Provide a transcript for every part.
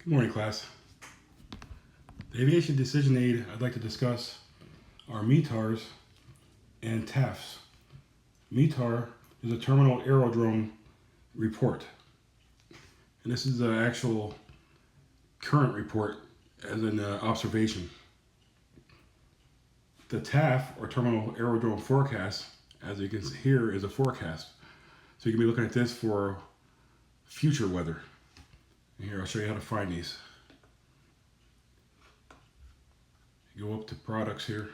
Good morning, class. The aviation decision aid I'd like to discuss are METARs and TAFs. METAR is a terminal aerodrome report. And this is the actual current report as an observation. The TAF, or terminal aerodrome forecast, as you can see here, is a forecast. So you can be looking at this for future weather. And here, I'll show you how to find these. Go up to products here.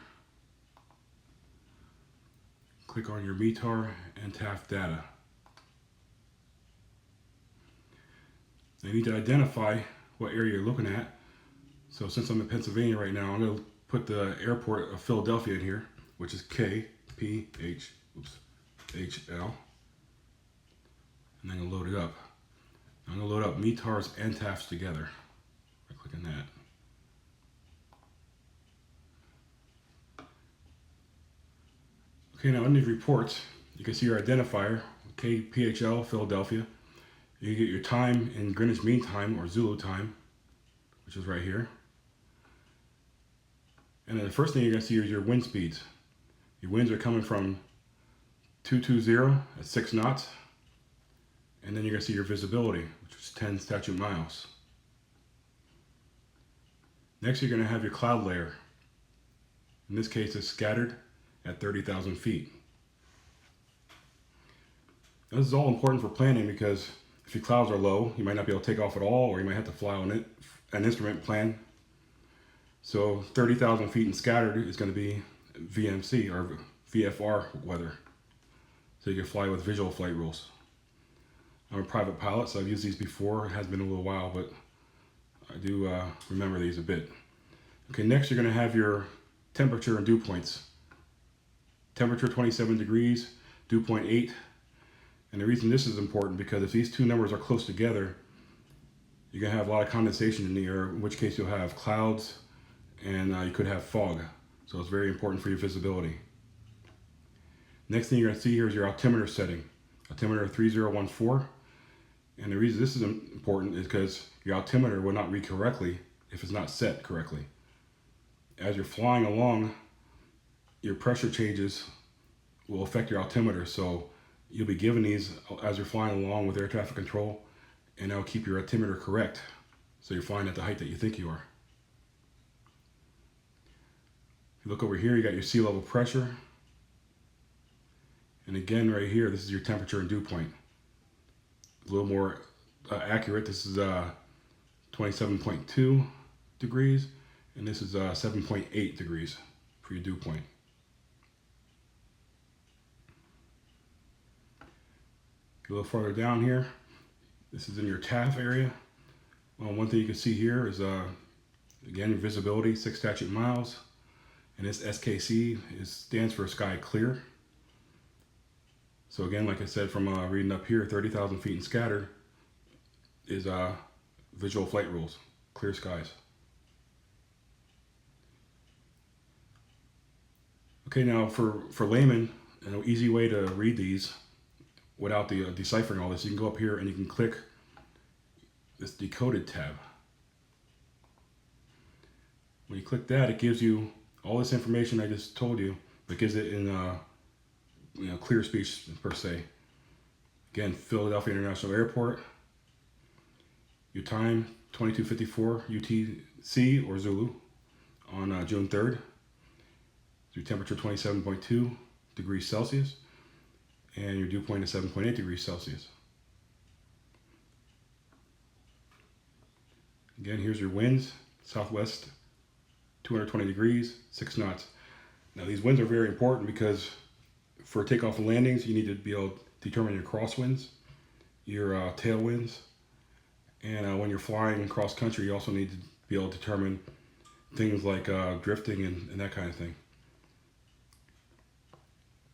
Click on your METAR and TAF data. Now you need to identify what area you're looking at. So since I'm in Pennsylvania right now, I'm going to put the airport of Philadelphia in here, which is KPHL. And I'm going to load it up. I'm going to load up METARs and TAFs together by clicking that. Okay, now in these reports, you can see your identifier, KPHL, Philadelphia. You get your time in Greenwich Mean Time, or Zulu time, which is right here. And then the first thing you're going to see is your wind speeds. Your winds are coming from 220 at 6 knots. And then you're going to see your visibility, which is 10 statute miles. Next, you're going to have your cloud layer. In this case, it's scattered at 30,000 feet. Now, this is all important for planning because if your clouds are low, you might not be able to take off at all, or you might have to fly on an instrument plan. So 30,000 feet and scattered is going to be VMC or VFR weather. So you can fly with visual flight rules. I'm a private pilot, so I've used these before. It has been a little while, but I do remember these a bit. Okay, next you're going to have your temperature and dew points. Temperature 27 degrees, dew point 8. And the reason this is important because if these two numbers are close together, you're going to have a lot of condensation in the air, in which case you'll have clouds and you could have fog. So it's very important for your visibility. Next thing you're going to see here is your altimeter setting. Altimeter 3014. And the reason this is important is because your altimeter will not read correctly if it's not set correctly. As you're flying along, your pressure changes will affect your altimeter. So you'll be given these as you're flying along with air traffic control, and that'll keep your altimeter correct. So you're flying at the height that you think you are. If you look over here, you got your sea level pressure. And again, right here, this is your temperature and dew point. A little more accurate. This is 27.2 degrees, and this is 7.8 degrees for your dew point. A little farther down here, this is in your TAF area. Well, one thing you can see here is, again, your visibility, 6 statute miles. And this SKC stands for sky clear. So again, like I said, from reading up here, 30,000 feet and scattered is visual flight rules, clear skies. Okay, now for laymen, an easy way to read these without deciphering all this, you can go up here and you can click this decoded tab. When you click that, it gives you all this information I just told you, but gives it in clear speech per se. Again, Philadelphia International Airport. Your time, 22:54 UTC or Zulu on June 3rd. Your temperature, 27.2 degrees Celsius. And your dew point is 7.8 degrees Celsius. Again, here's your winds. Southwest, 220 degrees, 6 knots. Now these winds are very important because for takeoff and landings, you need to be able to determine your crosswinds, your tailwinds, and when you're flying cross country, you also need to be able to determine things like drifting and that kind of thing.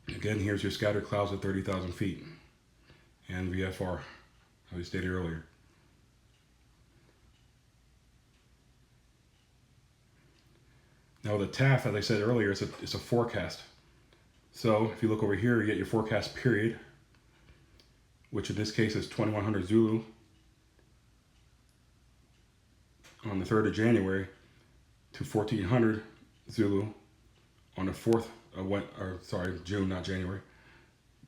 Again, here's your scattered clouds at 30,000 feet and VFR, as we stated earlier. Now the TAF, as I said earlier, it's a forecast. So if you look over here, you get your forecast period, which in this case is 2100 Zulu. on the 3rd of January to 1400 Zulu on the 4th of June, not January,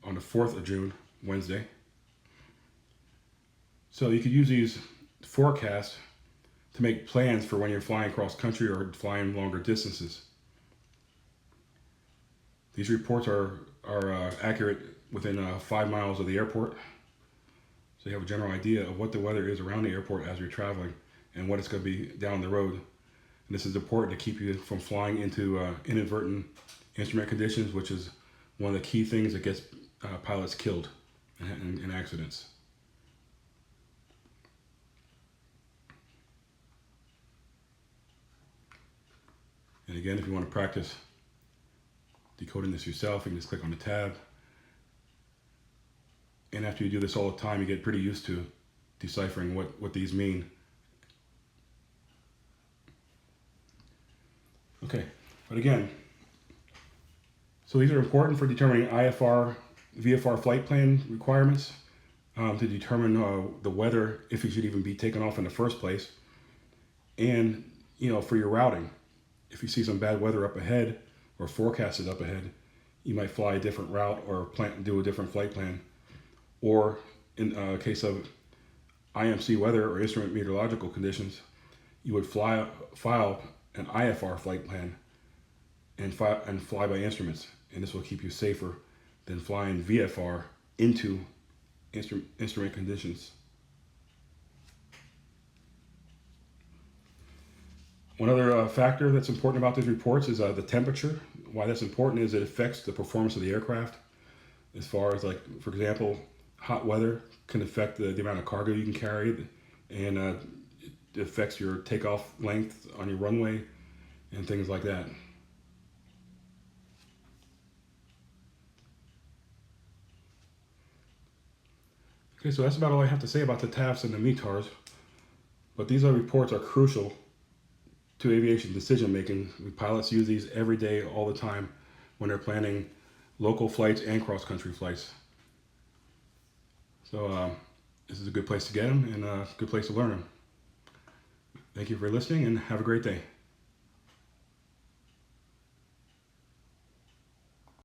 on the 4th of June, Wednesday. So you could use these forecasts to make plans for when you're flying cross country or flying longer distances. These reports are accurate within 5 miles of the airport. So you have a general idea of what the weather is around the airport as you're traveling and what it's going to be down the road. And this is important to keep you from flying into inadvertent instrument conditions, which is one of the key things that gets pilots killed in accidents. And again, if you want to practice decoding this yourself, you can just click on the tab. And after you do this all the time, you get pretty used to deciphering what these mean. Okay, but again, so these are important for determining IFR, VFR flight plan requirements, to determine the weather, if you should even be taken off in the first place, and for your routing. If you see some bad weather up ahead or forecasted up ahead, you might fly a different route or do a different flight plan. Or in case of IMC weather or instrument meteorological conditions, you would file an IFR flight plan and fly by instruments. And this will keep you safer than flying VFR into instrument conditions. One other factor that's important about these reports is the temperature. Why that's important is it affects the performance of the aircraft. As far as, like, for example, hot weather can affect the amount of cargo you can carry, and it affects your takeoff length on your runway and things like that. Okay, so that's about all I have to say about the TAFs and the METARs. But these reports are crucial to aviation decision making. Pilots use these every day, all the time, when they're planning local flights and cross-country flights. So this is a good place to get them and a good place to learn them. Thank you for listening and have a great day.